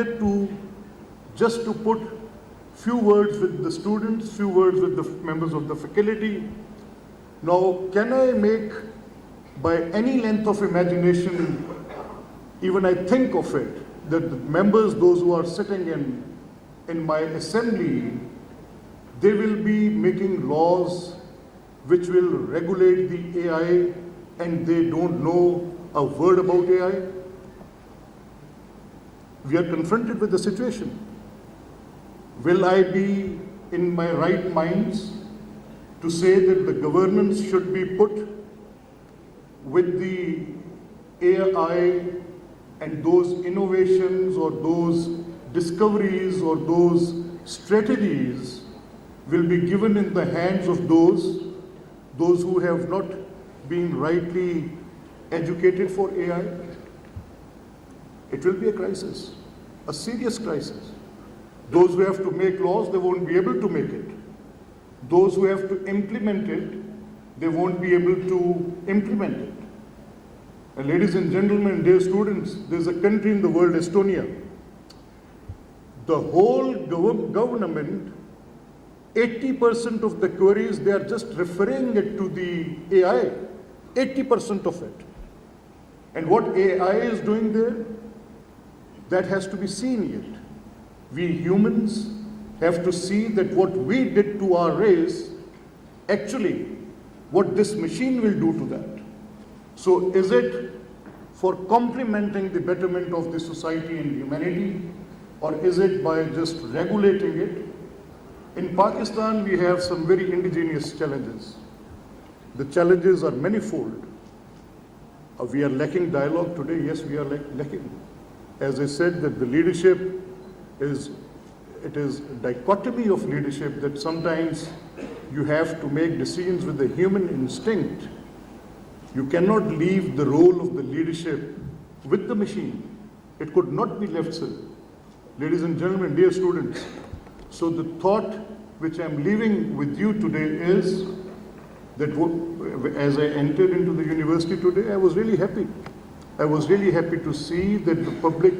to just to put few words with the students, few words with the members of the faculty. Now, can I make by any length of imagination, even I think of it, that the members, those who are sitting in my assembly, they will be making laws which will regulate the AI and they don't know a word about AI? We are confronted with the situation. Will I be in my right minds to say that the governance should be put with the AI and those innovations or those discoveries or those strategies will be given in the hands of those who have not been rightly educated for AI? It will be a crisis, a serious crisis. Those who have to make laws, they won't be able to make it. Those who have to implement it, they won't be able to implement it. And ladies and gentlemen, dear students, there's a country in the world, Estonia. The whole government, 80% of the queries, they are just referring it to the AI, 80% of it. And what AI is doing there, that has to be seen yet. We humans have to see that what we did to our race, actually, what this machine will do to that. So is it for complementing the betterment of the society and humanity, or is it by just regulating it? In Pakistan, we have some very indigenous challenges. The challenges are manifold. We are lacking dialogue today. Yes, we are lacking. As I said, that the leadership is a dichotomy of leadership, that sometimes you have to make decisions with the human instinct. You cannot leave the role of the leadership with the machine. It could not be left so. Ladies and gentlemen, dear students, so the thought which I'm leaving with you today is that as I entered into the university today, I was really happy. I was really happy to see that the public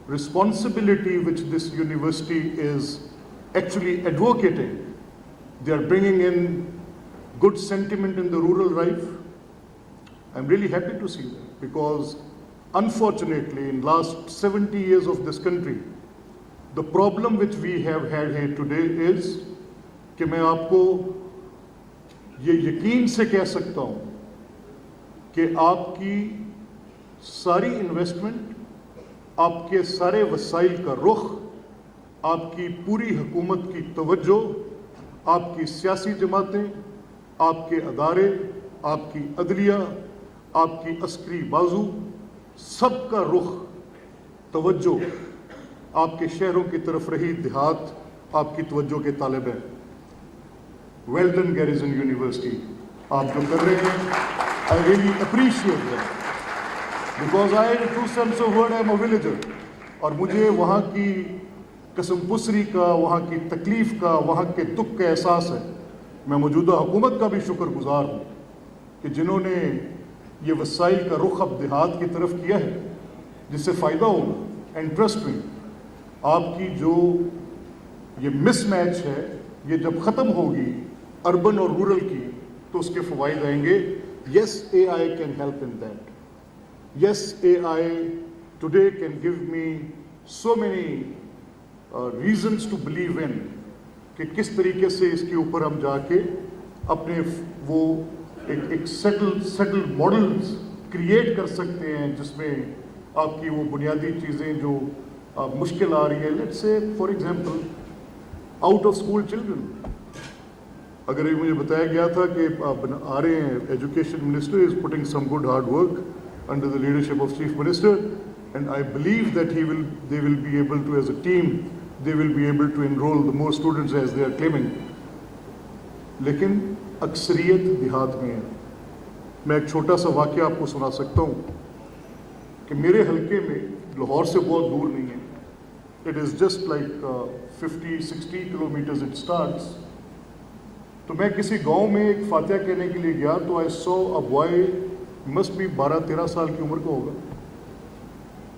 responsibility which this university is actually advocating, they are bringing in good sentiment in the rural life. I'm really happy to see that, because unfortunately in last 70 years of this country, the problem which we have had here today is कि मैं आपको ये यकीन से कह सकता हूँ कि आपकी सारी इन्वेस्टमेंट, आपके सारे वसाइल का रुख, आपकी पूरी हुकूमत की तवज्जो, आपकी सियासी जमातें, आपके अदारे, आपकी अदलिया, आपकी अस्करी बाजू, सबका रुख, तवज्जो आपके शहरों की तरफ रही, देहात आपकी तवज्जो के तालिब हैं. वेल डन गैरिसन यूनिवर्सिटी, आप जो कर रहे हैं, I really appreciate that, because I in true sense of word I am a villager. और मुझे वहाँ की कसमपुसरी का, वहाँ की तकलीफ़ का, वहाँ के दुख का एहसास है. मैं मौजूदा हुकूमत का भी शुक्रगुजार हूँ कि जिन्होंने ये वसाइल का रुख अब देहात की तरफ किया है, जिससे फ़ायदा होगा. एंड ट्रस्ट मी, आपकी जो ये मिसमैच है, ये जब ख़त्म होगी अर्बन और रूरल की, तो उसके फ़वाइद आएंगे. Yes, AI can help in that. Yes, AI today can give me so many reasons to believe in कि किस तरीके से इसके ऊपर हम जाके अपने वो एक सेटल मॉडल्स क्रिएट कर सकते हैं, जिसमें आपकी वो बुनियादी चीज़ें जो मुश्किल आ रही है. Let's say for example out of school children. अगर ये मुझे बताया गया था कि आ रहे हैं, education minister is putting some good hard work under the leadership of Chief Minister, and I believe that they will be able to, as a team, they will be able to enroll the more students as they are claiming. लेकिन अक्सरियत देहात में है. मैं एक छोटा सा वाक़या आपको सुना सकता हूँ कि मेरे हलके में, लाहौर से बहुत दूर नहीं है, it is just like 50-60 kilometers it starts. तो मैं किसी गांव में एक फातिहा कहने के लिए गया, तो I saw a boy must भी 12-13 साल की उम्र का होगा.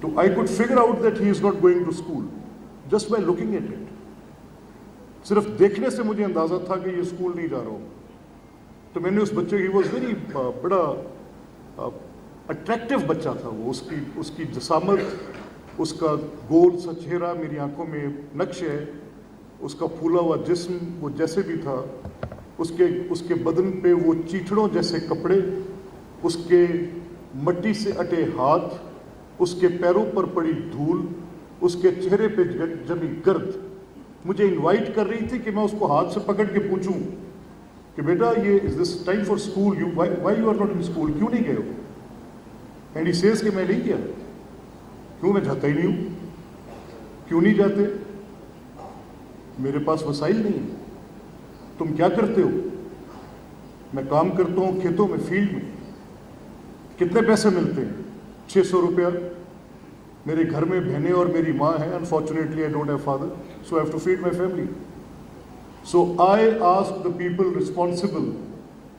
तो I could figure out that he is not going to school just by looking at it. सिर्फ देखने से मुझे अंदाज़ा था कि ये स्कूल नहीं जा रहा हूँ. तो मैंने उस बच्चे, ही वॉज वेरी बड़ा अट्रैक्टिव बच्चा था वो, उसकी जसामत, उसका गोल सा चेहरा, मेरी आंखों में नक्श है, उसका फूला हुआ जिस्म, वो जैसे भी था, उसके बदन पे वो चीथड़ों जैसे कपड़े, उसके मट्टी से अटे हाथ, उसके पैरों पर पड़ी धूल, उसके चेहरे पे जमी गर्द मुझे इनवाइट कर रही थी कि मैं उसको हाथ से पकड़ के पूछूं कि बेटा ये is this time for school, you why you are not in school, क्यों नहीं गए हो? एंड ही सेज कि मैं नहीं गया. क्यों? मैं जाता ही नहीं हूँ. क्यों नहीं जाते? मेरे पास वसाइल नहीं है. तुम क्या करते हो? मैं काम करता हूँ खेतों में, फील्ड में. कितने पैसे मिलते हैं? 600 रुपया. मेरे घर में बहनें और मेरी माँ है. Unfortunately I don't have father, so I have to feed my family. So I asked the people responsible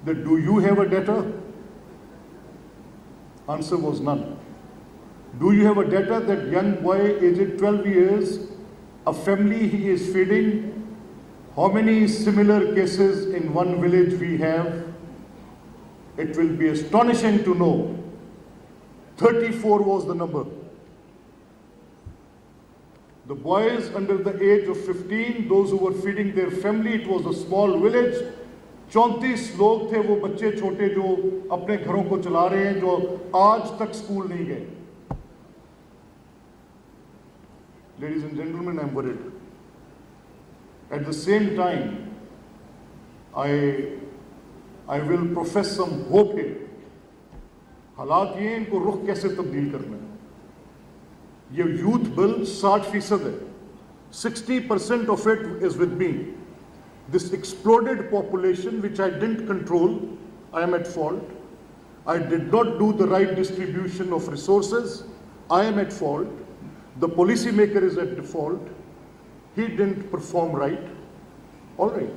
that do you have a debtor? Answer was none. Do you have a debtor that young boy aged 12 years, a family he is feeding? How many similar cases in one village we have? It will be astonishing to know 34 was the number. The boys under the age of 15, those who were feeding their family, it was a small village. 34 लोग थे वो बच्चे छोटे जो अपने घरों को चला रहे हैं, जो आज तक स्कूल नहीं गए. Ladies and gentlemen, I'm worried. At the same time, I will profess some hope here. हालात ये इनको रुख कैसे तब्दील करना है. ये यूथ बिल 60% है. 60% of it is with me. This exploded population which I didn't control, I am at fault. I did not do the right distribution of resources, I am at fault. The policy maker is at default. He didn't perform right. All right.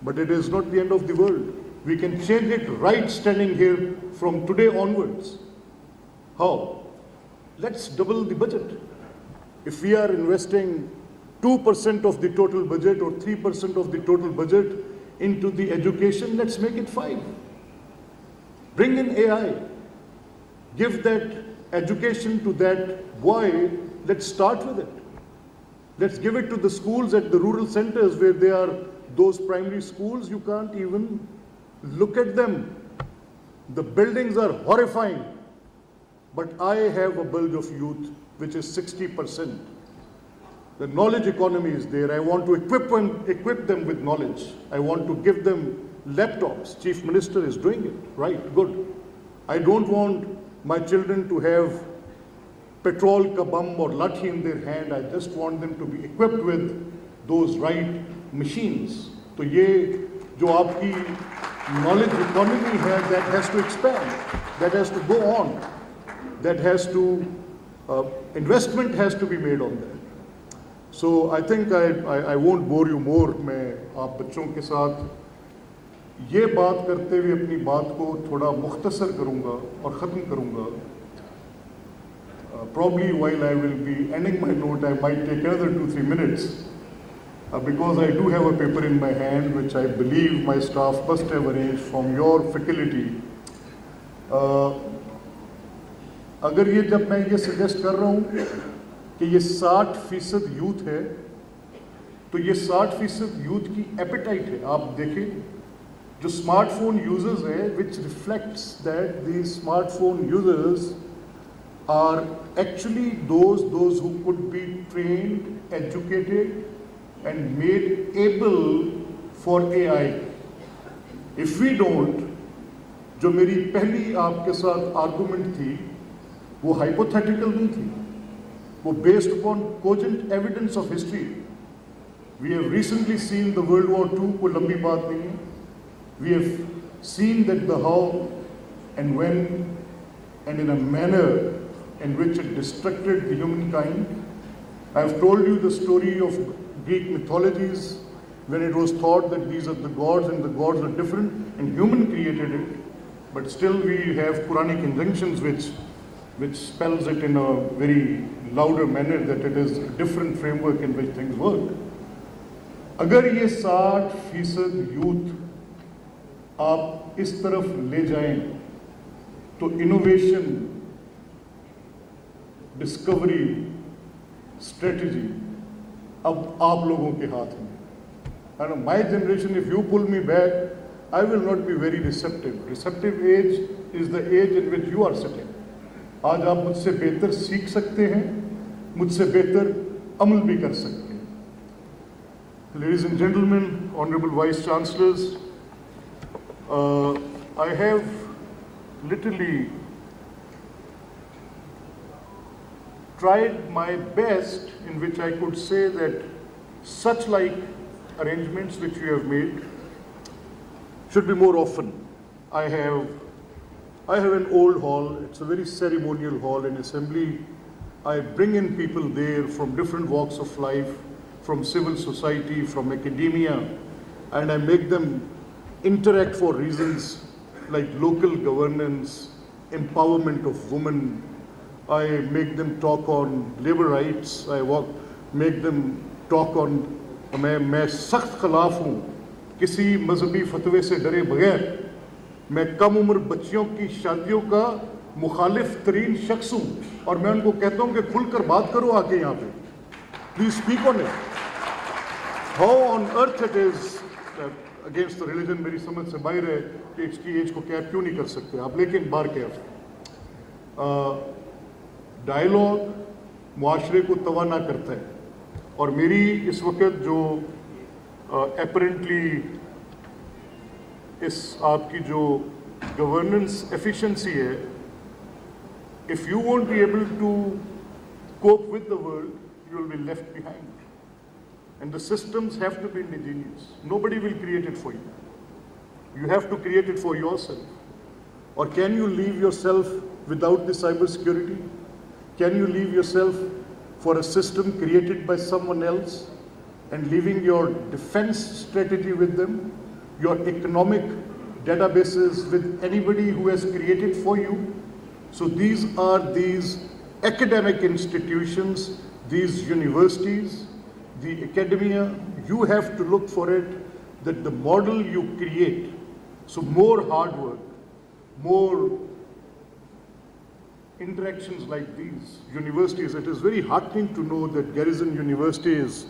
But it is not the end of the world. We can change it right standing here from today onwards. How? Let's double the budget. If we are investing 2% of the total budget or 3% of the total budget into the education, let's make it 5. Bring in AI. Give that education to that boy. Let's start with it. Let's give it to the schools at the rural centers where they are those primary schools. You can't even look at them. The buildings are horrifying. But I have a bulge of youth which is 60%. The knowledge economy is there. I want to equip them with knowledge. I want to give them laptops. Chief Minister is doing it. Right, good. I don't want my children to have petrol ka bum or lathi in their hand. I just want them to be equipped with those right machines. So ye jo aapki knowledge economy hai, that has to expand. That has to go on. That has to, investment has to be made on that. So I think I won't bore you more. मैं आप बच्चों के साथ ये बात करते हुए अपनी बात को थोड़ा मुख्तसर करूँगा और ख़त्म करूँगा. Probably while I will be ending my note, I might take another 2-3 minutes because I do have a paper in my hand which I believe my staff must have arranged from your faculty. अगर ये जब मैं ये suggest कर रहा हूँ कि ये 60% यूथ है, तो ये 60% यूथ की एपेटाइट है. आप देखें जो स्मार्टफोन यूजर्स है, which reflects that the smartphone users are actually those who could be trained, educated and made able for AI. If we don't, जो मेरी पहली आपके साथ आर्गुमेंट थी वो हाइपोथेटिकल नहीं थी, वो based upon cogent evidence of history. We have recently seen the world war 2, कोई लंबी बात नहीं है. We have seen that the how and when and in a manner in which it destructed the humankind. I have told you the story of Greek mythologies when it was thought that these are the gods and the gods are different and human created it, but still we have Quranic injunctions which which spells it in a very louder manner that it is a different framework in which things work. अगर ये 60% youth आप इस तरफ ले जाएं तो innovation, discovery, strategy अब आप लोगों के हाथ में. And my generation, if you pull me back, I will not be very receptive. Receptive age is the age in which you are sitting. आज आप मुझसे बेहतर सीख सकते हैं, मुझसे बेहतर अमल भी कर सकते हैं. Ladies and gentlemen, Honorable Vice Chancellors, I have literally tried my best in which I could say that such like arrangements which we have made should be more often. I have an old hall, it's a very ceremonial hall in assembly. I bring in people there from different walks of life, from civil society, from academia, and I make them interact for reasons like local governance, empowerment of women. I make them talk on labor rights. Make them talk on, मैं सख्त खिलाफ हूँ किसी मजहबी फतवे से डरे बगैर. मैं कम उम्र बच्चियों की शादियों का मुखालिफ तरीन शख्स हूँ और मैं उनको कहता हूँ कि खुलकर बात करो आके यहाँ पे. Please speak on it. How on earth it is against the religion, मेरी समझ से बाहर है कि इसकी एज को कैप क्यों नहीं कर सकते आप, लेकिन बार कैफ. डायलॉग मुआशरे को तवाना करता है और मेरी इस वक्त जो अपरेंटली इस आपकी जो गवर्नेंस एफिशिएंसी है, if you won't be able to cope with the world, you will be left behind. And the systems have to be indigenous. Nobody will create it for you. You have to create it for yourself. Or can you leave yourself without the cyber security? Can you leave yourself for a system created by someone else and leaving your defense strategy with them, your economic databases with anybody who has created for you? So these are these academic institutions, these universities, the academia. You have to look for it that the model you create, so more hard work, more interactions like these universities. It is very heartening to know that Garrison University is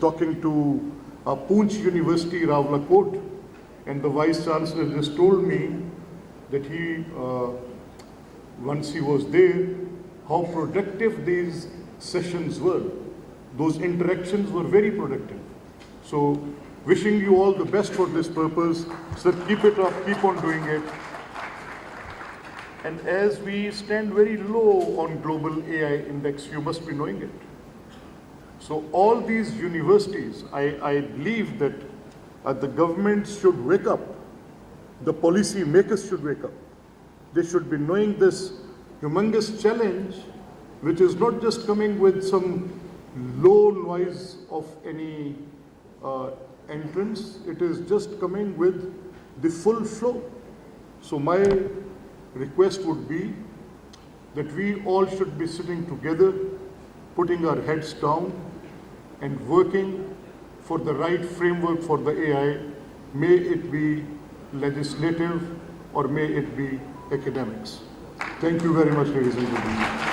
talking to Poonch University, Rawalakot, and the Vice Chancellor just told me that he, once he was there, how productive these sessions were. Those interactions were very productive. So, wishing you all the best for this purpose. Sir, keep it up, keep on doing it. And as we stand very low on global AI index, you must be knowing it. So all these universities, I believe that the government should wake up, the policy makers should wake up. They should be knowing this humongous challenge, which is not just coming with some low noise of any entrance, it is just coming with the full flow. So my request would be that we all should be sitting together, putting our heads down and working for the right framework for the AI. May it be legislative or may it be academics. Thank you very much, ladies and gentlemen.